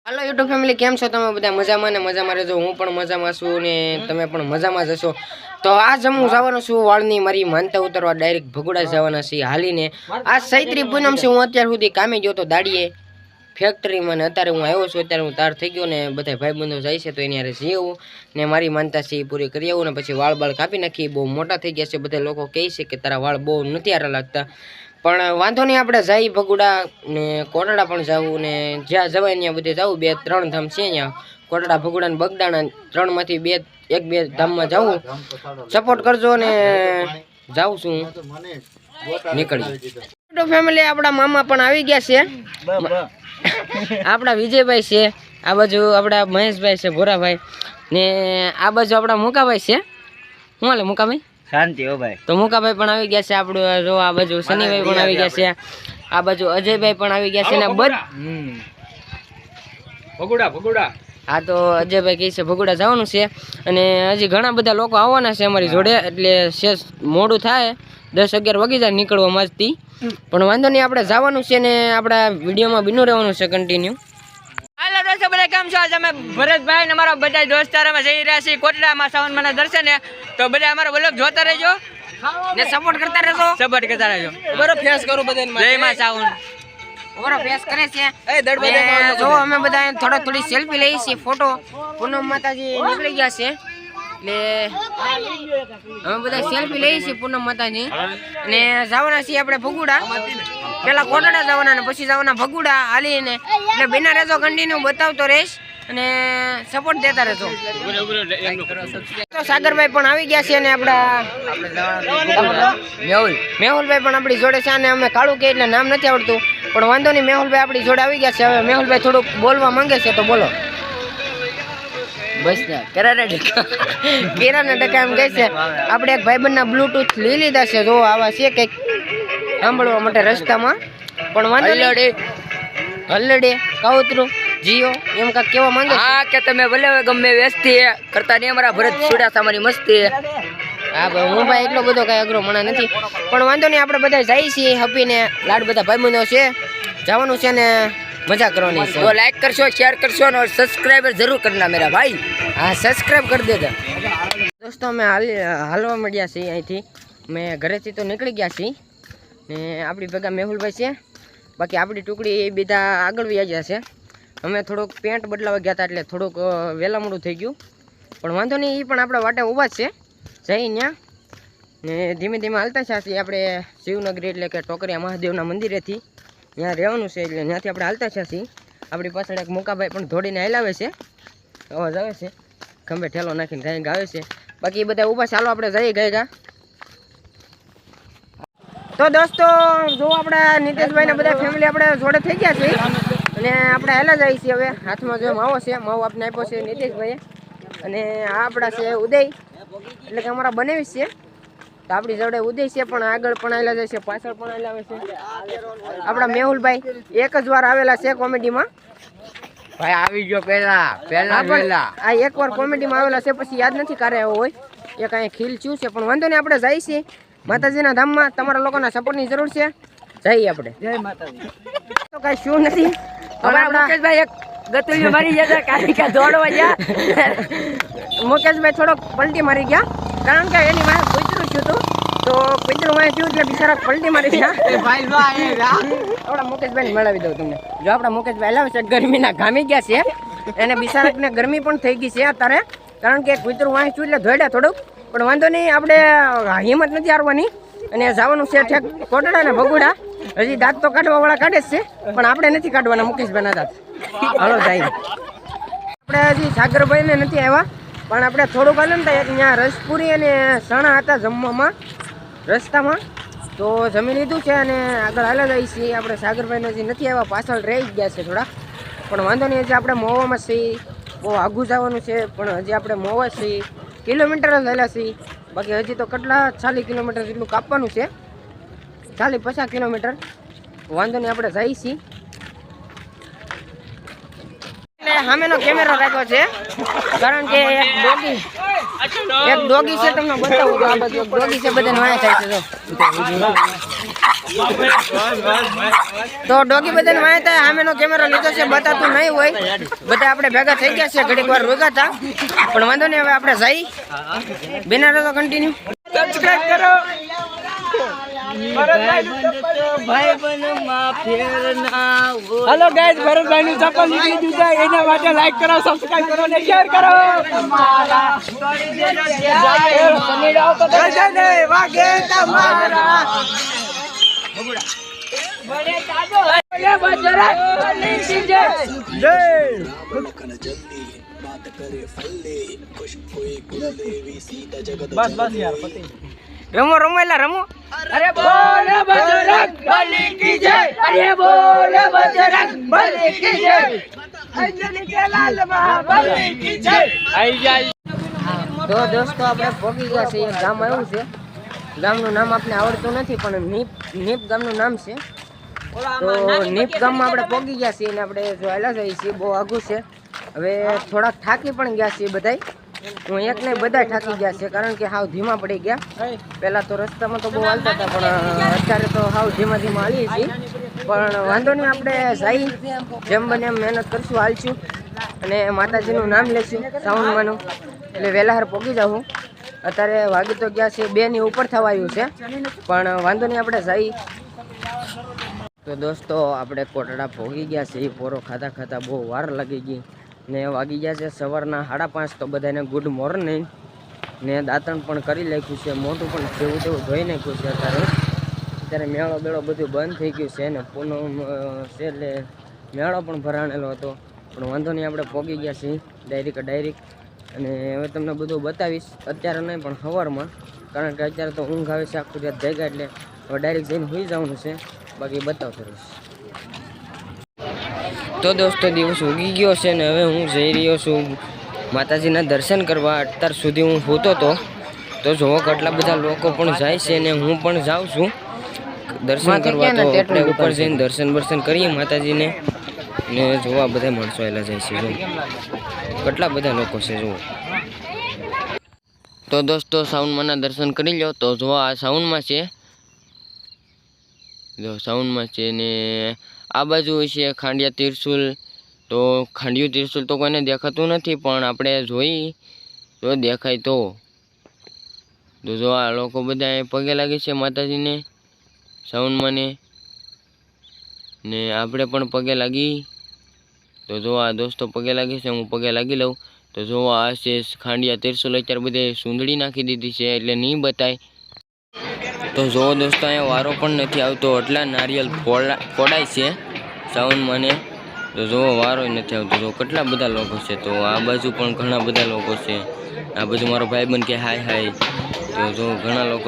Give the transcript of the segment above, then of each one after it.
હાલો YouTube family, કેમ છો તમે બધા? મજામાં ને મજામાં રહેજો. હું પણ મજામાં છું ને તમે પણ મજામાં જ હશો. તો આજ હું જવાનો છું વાળની મારી માનતા ઉતરવા, ડાયરેક્ટ ભગોડા જવાના છીએ હાલીને. આ ચૈત્રી પૂનમ છે. હું અત્યાર સુધી કામે ગયો તો દાડીએ ફેક્ટરીમાં ને અત્યારે હું આવ્યો છું. અત્યારે હું તાર થઈ ગયો ને બધા ભાઈબંધો જાય છે તો એની હારે જવું ને મારી માનતા છે એ પૂરી કરી આવું ને પછી વાળ બાળ કાપી નાખી. બહુ મોટા થઈ ગયા છે. બધા લોકો કહે છે કે તારા વાળ બહુ નથી હારા લાગતા, પણ વાંધો નહીં, આપણે જઈ ભગુડા ને કોટડા પણ જવું ને જ્યાં જવાય ત્યાં બધે જવું. 2-3 ધામ છે અહીંયા, કોટડા, ભગુડા ને બગદાણા. 3માંથી 1-2 ધામમાં જવું. સપોર્ટ કરજો ને જાઉં છું નીકળી. તો ફેમિલી, આપણા મામા પણ આવી ગયા છે. આપણા વિજયભાઈ છે, આ બાજુ આપણા મહેશભાઈ છે, ભોરાભાઈ ને આ બાજુ આપણા મુકાભાઈ છે. શું હાલે મુકાભાઈ? શાંતિ હો ભાઈ. તો મુકાભાઈ પણ આવી ગયા છે. આપણું જો આ બાજુ શનિભાઈ પણ આવી ગયા છે, આ બાજુ અજયભાઈ પણ આવી ગયા છે ને ભગુડા. હા, તો અજયભાઈ કહે છે ભગુડા જવાનું છે અને હજી ઘણા બધા લોકો આવવાના છે અમારી જોડે, એટલે શેષ મોડું થાય, 10-11 વાગી જાય નીકળવા માંથી. પણ વાંધો નહીં, આપણે જવાનું છે ને આપણા વિડીયોમાં બિનું રહેવાનું છે કન્ટિન્યુ. હાલો દોસ્તો, બધા કેમ છો? આજે અમે ભરતભાઈ ને અમારા બધા દોસ્તાર અમે જઈ રહ્યા છીએ કોટડામાં શ્રાવણ મહિના દર્શને. તો બધા અમારા બ્લોગ જોતા રહેજો ને સપોર્ટ કરતા રહેજો. બરો ફેસ કરું બધા. જય માં શ્રાવણ. ઓરો ફેસ કરે છે. જો અમે બધા થોડી સેલ્ફી લઈએ છીએ, ફોટો. પૂનમ માતાજી નીકળી ગયા છે એટલે અમે બધા સેલ્ફી લઈએ છીએ પૂનમ માતાજી ને જવાના છીએ આપણે ભગુડા. પેલા કોટડા જવાના ને પછી જવાના ભગુડા હાલીને, એટલે બિના રહેજો, કન્ટિન્યુ બતાવતો રહીશ અને સપોર્ટ દેતા રહેજો. તો સાગરભાઈ પણ આવી ગયા છે અને આપણા મેહુલભાઈ પણ આપણી જોડે છે. અને અમે કાળું કે એટલે નામ નથી આવડતું, પણ વાંધો નહીં, મેહુલભાઈ આપણી જોડે આવી ગયા છે. હવે મેહુલભાઈ થોડુંક બોલવા માંગે છે તો બોલો. બસ કેરાના ટકા એમ કહે છે. આપણે એક ભાઈબંધના બ્લુટૂથ લઈ લીધા છે, જો આવા છે કંઈક સાંભળવા માટે રસ્તામાં. પણ વાંધો નહીં, હલ્લડે કાવતરું જીઓ એમ કાંઈક કેવા માંગે. હા, કે તમે ભલે ગમે વેચતી કરતા નહીં, અમારા ભરત સુડા તમારી મસ્તી. હા ભાઈ, હું ભાઈ એટલો બધો કઈ અઘરો મણા નથી, પણ વાંધો નહીં, આપણે બધા જઈએ છીએ હપીને. લાડ બધા ભાઈબંધો છે, જવાનું છે ને મજા કરવાની છે. તો લાઈક કરશો, શેર કરશો અને સબસ્ક્રાઇબર જરૂર કરના મેરા ભાઈ. હા, સબસ્ક્રાઇબ કરી દેજો દોસ્તો. અમે હાલવા મળ્યા છીએ અહીંથી. મેં ઘરેથી તો નીકળી ગયા છીએ ને આપણી ભેગા મેહુલભાઈ છે. બાકી આપણી ટુકડી એ બધા આગળ વ્યા ગયા છે. અમે થોડુંક પેન્ટ બદલાવા ગયા હતા એટલે થોડુંક વહેલા મોડું થઈ ગયું, પણ વાંધો નહીં, એ પણ આપણા વાટે ઊભા જ છે. જઈ ત્યાં ને ધીમે ધીમે હાલતા છીએ આપણે શિવનગરી, એટલે કે ટોકરિયા મહાદેવના મંદિરેથી ત્યાં રહેવાનું છે, એટલે ત્યાંથી આપણે હાલતા છીએ. આપણી પાછળ એક મોકાભાઈ પણ દોડીને હલાવે છે, અવાજ આવે છે, ખંભે ઠેલો નાખીને ગાય ગાવે છે. બાકી એ બધા ઊભા, ચાલો આપણે જઈએ ગાયગા. તો દોસ્તો, જો આપણા નીતેશભાઈ ને બધા ફેમિલી આપણે જોડે થઈ ગયા છે અને આપણે હેલા જઈએ છીએ. હવે હાથમાં જો માવો છે, માવો આપણે આપ્યો છે નીતેશભાઈએ. અને આ આપણા છે ઉદય, એટલે કે અમારા બનાવી છે. તો આપણી જોડે ઉદય છે, પણ આગળ પણ આવેલા જાય છે, પાછળ પણ આવેલા આવે છે. આપણા મેહુલભાઈ એક જ વાર આવેલા છે કોમેડીમાં. ભાઈ આવી ગયો પહેલા આ એકવાર કોમેડીમાં આવેલા છે, પછી યાદ નથી કારે આવ્યો હોય. એક અહીંયા ખીલ ચૂ છે, પણ વાંધો નહીં, આપણે જઈએ છીએ માતાજીના ધામમાં. તમારા લોકોના સપોર્ટની જરૂર છે, જઈએ આપણે. જય માતાજી. તો કઈ શું નથી, મુકેશભાઈ એક ગતુલ્ય મારી ગયા કારણ કે દોડવા ગયા. મુકેશભાઈ થોડોક પલટી મારી ગયા, કારણ કે એની વાંહે કૂતરું થયું હતું, તો કૂતરું વાંહે થયું એટલે બિચારા પલટી મારી ગયા. આપણા મુકેશભાઈને મેળવી દઉં તમને. જો આપણા મુકેશભાઈ લાવે છે, ગરમીના ઘામી ગયા છે, એને બિચારાને ગરમી પણ થઈ ગઈ છે અત્યારે, કારણ કે કૂતરું વાંહે થયું એટલે ધોડ્યા થોડુંક. પણ વાંધો નહીં, આપણે હિંમત નથી હારવાની અને જવાનું છે ઠેક કોટડા ને ભગુડા. હજી દાંત તો કાઢવા વાળા કાઢે જ છે, પણ આપણે નથી કાઢવાના મુકેશભાઈના દાંત. હાલો જાય. આપણે હજી સાગરભાઈને નથી આવ્યા, પણ આપણે થોડુંક હાલે ને ત્યાં રસપુરી અને સણા હતા જમવામાં રસ્તામાં, તો જમી લીધું છે અને આગળ હાલા જઈએ છીએ. આપણે સાગરભાઈને હજી નથી આવ્યા, પાછળ રહી ગયા છે થોડા, પણ વાંધો નહીં, હજી આપણે મોવામાં છીએ. બહુ આઘું જવાનું છે, પણ હજી આપણે મોવા છીએ, કિલોમીટર જ હાલ્યા છીએ. બાકી હજી તો કેટલા 40 કિલોમીટર જેટલું કાપવાનું છે, 40-50 કિલોમીટર. વાંધો નહીં, આપણે જઈએ છીએ. સામેનો કેમેરો રાખ્યો છે, કારણ કે એક ડોગી છે, તમને બતાવું. આ બધું ડોગી છે, બધાને વાયા થાય છે. જો તો ડોગી બધાને વાંચતા સામેનો કેમેરો લીધો છે, બતાતું નહીં હોય. બધા આપણે ભેગા થઈ ગયા છે, ઘડીક વાર રોકા હતા, પણ વાંધો નહીં. હવે આપણે જઈ બિના રહો કન્ટિન્યુ સબસ્ક્રાઇબ કરો. હેલો ગાઈસ, ભરતભાઈ નું ચપ્પલ નીકળી ગયું છે, એના માટે લાઈક કરો, સબસ્ક્રાઇબ કરો ને શેર કરો. બસ યાર પતિ રમો રમો એલા રમો. અરે બોલ બજરંગ બલી કી જય, અરે બોલ બજરંગ બલી કી જય, અંજની કે લાલ મહાબલી કી જય. આઈ જાય. તો દોસ્તો આપણે પહોંચી ગયા છે. એક ગામ આવ્યું છે, ગામનું નામ આપણે આવડતું નથી, પણ નીપ ગામનું નામ છે. તો નીપ ગામમાં આપણે પહોંચી ગયા છીએ અને આપણે જોયેલા જઈએ છીએ. બહુ આઘું છે. હવે થોડાક થાકી પણ ગયા છીએ બધાય. હું એક નહીં, બધા થાકી ગયા છે, કારણ કે હાવ ધીમા પડી ગયા. પહેલાં તો રસ્તામાં તો બહુ હાલતા હતા, પણ અત્યારે તો હાવ ધીમા ધીમા હાલીએ છીએ. પણ વાંધો નહીં, આપણે જઈ જેમ બને એમ મહેનત કરશું, હાલશું અને માતાજીનું નામ લેશું સાઉન્ડમાંનું, એટલે વહેલાહાર પહોંચી જાઉં. અત્યારે વાગી તો ગયા છે 2 ની ઉપર થવા આવ્યું છે, પણ વાંધો નહીં, આપણે જઈ. તો દોસ્તો આપણે કોટડા પહોંચી ગયા છે. પોરો ખાતા ખાતા બહુ વાર લાગી ગઈ ને વાગી ગયા છે સવારના 5:30. તો બધાને ગુડ મોર્નિંગ ને દાંતણ પણ કરી નાખ્યું છે, મોઢું પણ જેવું તેવું ધોઈ નાખ્યું છે. અત્યારે મેળો બેળો બધું બંધ થઈ ગયું છે ને પૂનમ છે, એટલે મેળો પણ ભરાણેલો હતો. પણ વાંધો નહીં, આપણે પહોંચી ગયા છીએ ડાયરેક્ટ. અને હવે તમને બધું બતાવીશ, અત્યારે નહીં પણ સવારમાં, કારણ કે અત્યારે તો ઊંઘ આવે છે આખું રાત જાગ્યા, એટલે હવે ડાયરેક્ટ જઈને સુઈ જવાનું છે. બાકી બતાવતો રહીશ. તો દોસ્તો દિવસ ઉગી ગયો છે ને હવે હું જઈ રહ્યો છું માતાજીના દર્શન કરવા. અત્યાર સુધી હું સૂતો હતો, તો જોવો કેટલા બધા લોકો પણ જાય છે ને હું પણ જાઉં છું દર્શન કરવા. તો આપણે ઉપર જઈને દર્શન કરીએ માતાજીને ને જોવા બધા માણસો આવેલા જાય છે. જો કેટલા બધા લોકો છે જુઓ. તો દોસ્તો સાઉન્ડમાંના દર્શન કરી લો. તો જો આ સાઉન્ડમાં છે, જો સાઉન્ડમાં છે ને આ બાજુ છે ખાંડિયા તિરસુલ. તો ખાંડિયું તિરસુલ તો કોઈને દેખાતું નથી, પણ આપણે જોઈ તો દેખાય. તો જો આ લોકો બધા પગે લાગે છે માતાજીને સાઉન્ડમાં ને આપણે પણ પગે લાગી. તો જો આ દોસ્તો પગે લાગે છે, હું પગે લાગી લઉં. તો જો આ છે ખાંડિયા તિરસુલ. અત્યારે બધે સૂંદડી નાખી દીધી છે, એટલે નહીં બતાય. તો જો દોસ્તો અહીંયા વારો પણ નથી આવતો, એટલા નારિયેલ ફોડાય છે સાઉન્ડમાં ને. તો જો વારો નથી આવતો. જો કેટલા બધા લોકો છે. તો આ બાજુ પણ ઘણા બધા લોકો છે. આ બાજુ મારો ભાઈબંધ કે હાય. તો જો ઘણા લોકો.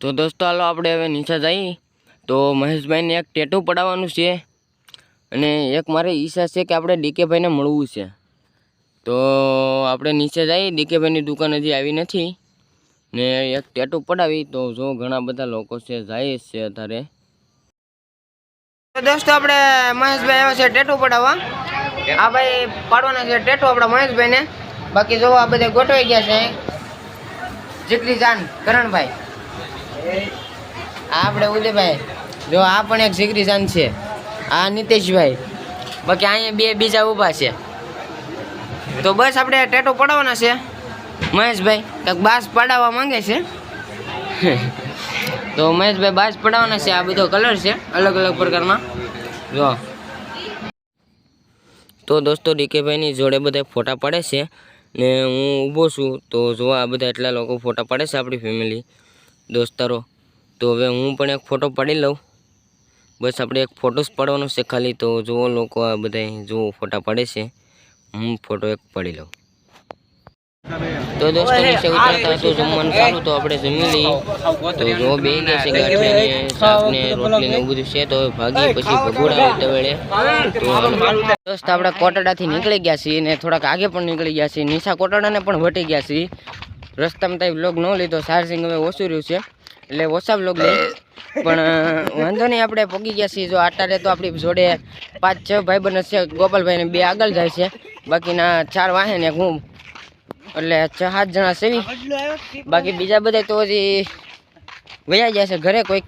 તો દોસ્તો હાલો આપણે હવે નીચે જઈએ. તો મહેશભાઈને એક ટેટુ પડાવવાનું છે અને એક મારે ઈચ્છા છે કે આપણે ડીકેભાઈને મળવું છે. તો આપણે નીચે જઈએ, ડીકેભાઈની દુકાન હજી આવી નથી ને એક ટેટુ પડાવી. તો જો ઘણા બધા લોકો છે, જાય છે અત્યારે. દોસ્તો આપણે મહેશભાઈ આવ્યા છે ટેટુ પડાવવા. આ ભાઈ પાડવાના છે ટેટુ આપણા મહેશભાઈને. બાકી જો આ બધા ગોઠવાઈ ગયા છે. જીગરી જાન કરણભાઈ, આ આપણે ઉદયભાઈ, જો આ પણ એક જીગરી જાન છે. આ નીતિશભાઈ, બાકી અહીંયા બીજા ઊભા છે. તો બસ આપણે ટેટુ પડાવવાના છે. મહેશભાઈ કંઈક બાસ પડાવવા માંગે છે. તો મહેશભાઈ બાસ પડાવવાના છે. આ બધો કલર છે અલગ અલગ પ્રકારના. જો તો દોસ્તો ડીકેભાઈની જોડે બધા ફોટા પાડે છે ને હું ઊભો છું. તો જો આ બધા એટલા લોકો ફોટા પાડે છે, આપણી ફેમિલી દોસ્તારો. તો હવે હું પણ એક ફોટો પાડી લઉં. બસ આપણે એક ફોટો જ પાડવાનો છે ખાલી. તો જુઓ લોકો આ બધા જુઓ ફોટા પાડે છે, હું ફોટો એક પાડી લઉં. તો દોસ્તો નીચે ઉતરતા હતું જમવાનું ચાલુ, તો આપણે જમી લઈએ. તો જો બે ગયા છે ગાંઠિયા ને શાક ને રોટલી ને એવું બધું છે. તો ભાગી પછી ભગોડા તવેડે. તો દોસ્ત આપણે કોટડાથી નીકળી ગયા છીએ ને થોડાક આગે પણ નીકળી ગયા છીએ. નીચા કોટડાને પણ વટી ગયા છીએ. રસ્તામાં ત્યાં વ્લોગ ન લીધો, ચાર્જિંગ હવે ઓછું રહ્યું છે એટલે ઓછા વ્લોગ લઈ. પણ વાંધો નહીં, આપણે પગી ગયા છીએ. જો આટારે તો આપણી જોડે 5-6 ભાઈબંધ છે. ગોપાલભાઈને 2 આગળ જાય છે, બાકીના 4 વાહે ને હું, એટલે 6-7 જણા સેવી. બાકી બીજા બધા તો હજી વયા ગયા છે ઘરે. કોઈક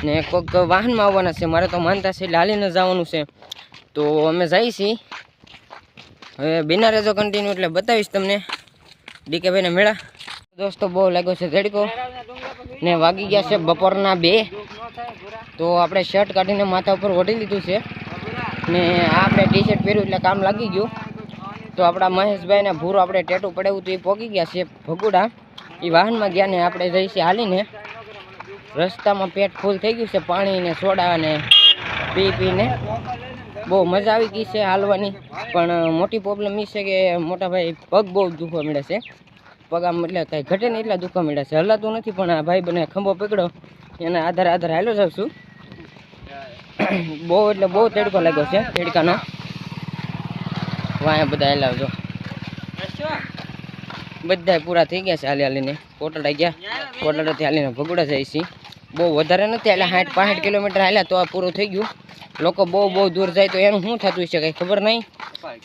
ને કોઈક વાહનમાં આવવાના છે. મારે તો માનતા છે એટલે હાલીને જવાનું છે. તો અમે જઈએ છીએ. હવે બિના રહેજો કન્ટિન્યુ એટલે બતાવીશ તમને ડીકે ભાઈને મેળા. દોસ્તો બહુ લાગ્યો છે તડકો ને વાગી ગયા છે બપોરના 2. તો આપણે શર્ટ કાઢીને માથા ઉપર ઓઢી લીધું છે ને આપણે ટી શર્ટ પહેર્યું એટલે કામ લાગી ગયું. તો આપણા મહેશભાઈને ભૂરો આપણે ટેટુ પડેવું તો એ પોગી ગયા છે ભગુડા. એ વાહનમાં ગયા ને આપણે જઈએ છીએ હાલીને. રસ્તામાં પેટ ફૂલ થઈ ગયું છે પાણી ને સોડા ને પીને. બહુ મજા આવી ગઈ છે હાલવાની. પણ મોટી પ્રોબ્લેમ એ છે કે મોટા ભાઈ પગ બહુ દુખવા મળે છે. પગ આમ એટલે કાંઈ ઘટે નહીં એટલા દુખવા મળે છે. હલાતું નથી પણ આ ભાઈ બને ખંભો પકડ્યો એના આધારે હાલો જાઉં છું. બહુ એટલે બહુ તડકો લાગ્યો છે. તડકાનો વાયા બધા હલાવજો. બધા પૂરા થઈ ગયા છે હાલીને. કોટડા ગયા, કોટડાથી હાલીને ભગુડા જાય છે. બહુ વધારે નથી એટલે 60-65 કિલોમીટર હાલ્યા તો આ પૂરું થઈ ગયું. લોકો બહુ દૂર જાય તો એનું શું થતું છે કંઈ ખબર નહીં.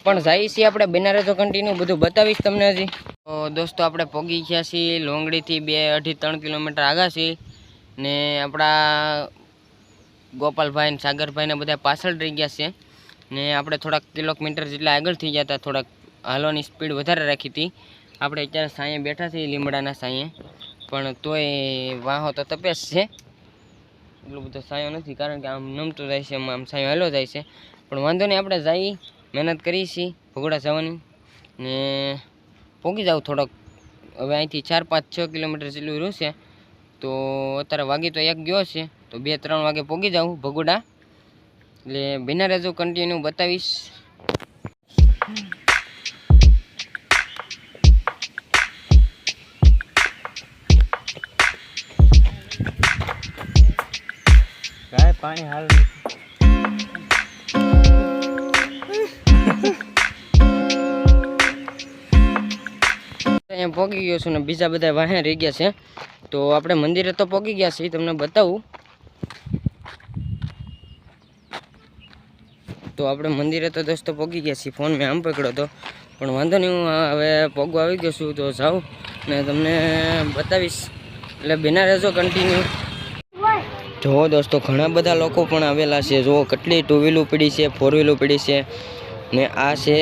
પણ જાય છીએ આપણે બિના રહેજો કન્ટિન્યુ બધું બતાવીશ તમને હજી. તો દોસ્તો આપણે પહોંચી ગયા છીએ લોંગડીથી 2-2.5-3 કિલોમીટર આગળ છીએ ને આપણા ગોપાલભાઈ ને સાગરભાઈને બધા પાછળ રહી ગયા છે ને આપણે થોડાક કિલોમીટર જેટલા આગળ થઈ ગયા હતા. થોડાક હાલવાની સ્પીડ વધારે રાખી હતી. આપણે અત્યારે સાંયે બેઠા છીએ લીમડાના સાંયે, પણ તોય વાહો તો તપેસ છે. એટલો બધો સાયો નથી કારણ કે આમ નમતું જાય છે, આમ સાયો હેલો જાય છે. પણ વાંધો નહીં, આપણે જઈ મહેનત કરી છીએ ભગોડા જવાની ને પહોંચી જાવ થોડોક. હવે અહીંથી 4-5-6 કિલોમીટર જેટલું રહ્યું છે. તો અત્યારે વાગી તો 1 ગયો છે તો 2-3 વાગે પહોંચી જાઉં ભગોડા. એટલે બિના રહેજો કન્ટિન્યુ બતાવીશ. પાણી હાલ અહીંયા પહોંચી ગયો છું ને બીજા બધા વાહે રહી ગયા છે. તો આપણે મંદિરે તો પહોંચી ગયા છીએ, તમને બતાવું. તો આપણે મંદિરે તો દોસ્તો પહોંચી ગયા છીએ. ફોન મેં આમ પકડ્યો હતો પણ વાંધો નહીં, હું હવે પગવા આવી ગયો છું તો જાઉં ને તમને બતાવીશ. એટલે બિના રહેજો કન્ટિન્યુ. જુઓ દોસ્તો ઘણા બધા લોકો પણ આવેલા છે. જુઓ કેટલી 2 વ્હીલું પડી છે, 4 વ્હીલું પડી છે ને આ છે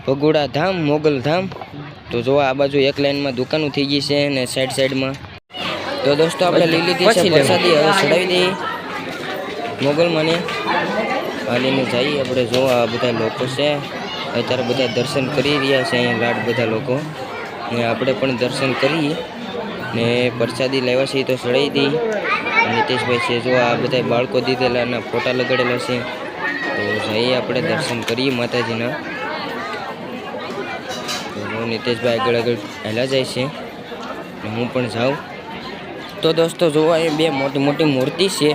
ભગોડા ધામ, મોગલ ધામ. તો જો આ બાજુ એક લાઈનમાં દુકાનો થઈ ગઈ છે ને સાઈડમાં. તો દોસ્તો આપણે લઈ લીધી છે પ્રસાદી, હવે ચડાવી દઈએ મોગલમાં ને હાલીને જઈએ આપણે. જો આ બધા લોકો છે અત્યારે બધા દર્શન કરી રહ્યા છે અહીંયા લાડ બધા લોકો ને આપણે પણ દર્શન કરીએ ને પ્રસાદી લેવા છે તો ચડાવી દઈએ. નીતેશભાઈ છે, જો આ બધા બાળકો દીધેલાના ફોટા લગાડેલા છે. તો જઈએ આપણે દર્શન કરીએ માતાજીના. તો નીતેશભાઈ આગળ હેલા જાય છે ને હું પણ જાઉં. તો દોસ્તો જોવા એ 2 મોટી મૂર્તિ છે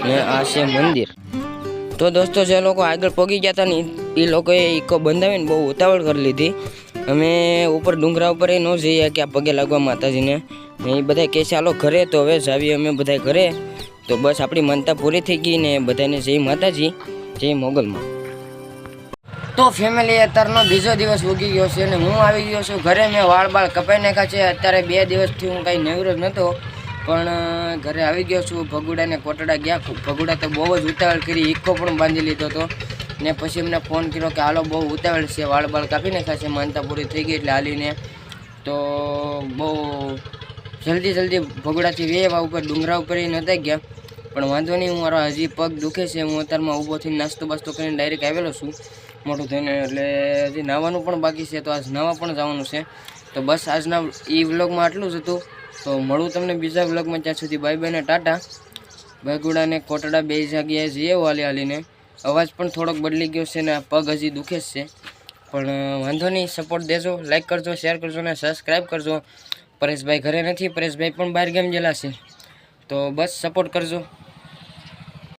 ને આ છે મંદિર. તો દોસ્તો જે લોકો આગળ પહોંચી ગયા હતા ને એ લોકોએ ઈકો બંધાવીને બહુ ઉતાવળ કરી લીધી. અમે ઉપર ડુંગરા ઉપર ન જઈએ કે આ પગે લાગવા માતાજીને. એ બધા કહે છે હાલો ઘરે. તો હવે જાવીએ અમે બધા ઘરે. તો બસ આપણી માનતા પૂરી થઈ ગઈ ને બધાને જય માતાજી, જય મોગલમાં. તો ફેમિલી અત્યારનો બીજો દિવસ ઉગી ગયો છે અને હું આવી ગયો છું ઘરે. મેં વાળ કપાઈ નાખ્યા છે. અત્યારે 2 દિવસથી હું કાંઈ નેવરો જ નહોતો પણ ઘરે આવી ગયો છું. ભગુડા ને કોટડા ગયા. ભગુડા તો બહુ જ ઉતાવળ કરી, ઈકો પણ બાંધી લીધો હતો ને પછી એમને ફોન કર્યો કે હાલો બહુ ઉતાવળ છે, વાળ કાપી નાખ્યા છે, માનતા પૂરી થઈ ગઈ એટલે હાલીને. તો બહુ જલ્દી ભગોડાથી વેવા ઉપર ડુંગરા ઉપર નહોતા ગયા પણ વાંધો નહીં. હું મારો હજી પગ દુખે છે. હું અત્યારમાં ઊભો થઈને નાસ્તો બાસ્તો કરીને ડાયરેક્ટ આવેલો છું મોટું થઈને. એટલે હજી નાહવાનું પણ બાકી છે તો આજ નાહવા પણ જવાનું છે. તો બસ આજના એ વ્લોગમાં આટલું જ હતું. તો મળું તમને બીજા વ્લોગમાં. ત્યાં સુધી બાય બાય ને ટાટા. ભગોડા ને કોટડા 2 જગ્યાએ જઈએ હાલીને. અવાજ પણ થોડોક બદલી ગયો છે ને આ પગ હજી દુખે જ છે પણ વાંધો નહીં. સપોર્ટ દેજો, લાઈક કરજો, શેર કરજો ને સબસ્ક્રાઈબ કરજો. પરેશભાઈ ઘરે નથી, પરેશભાઈ પણ બહાર ગામ ગયેલા છે. તો બસ સપોર્ટ કરજો.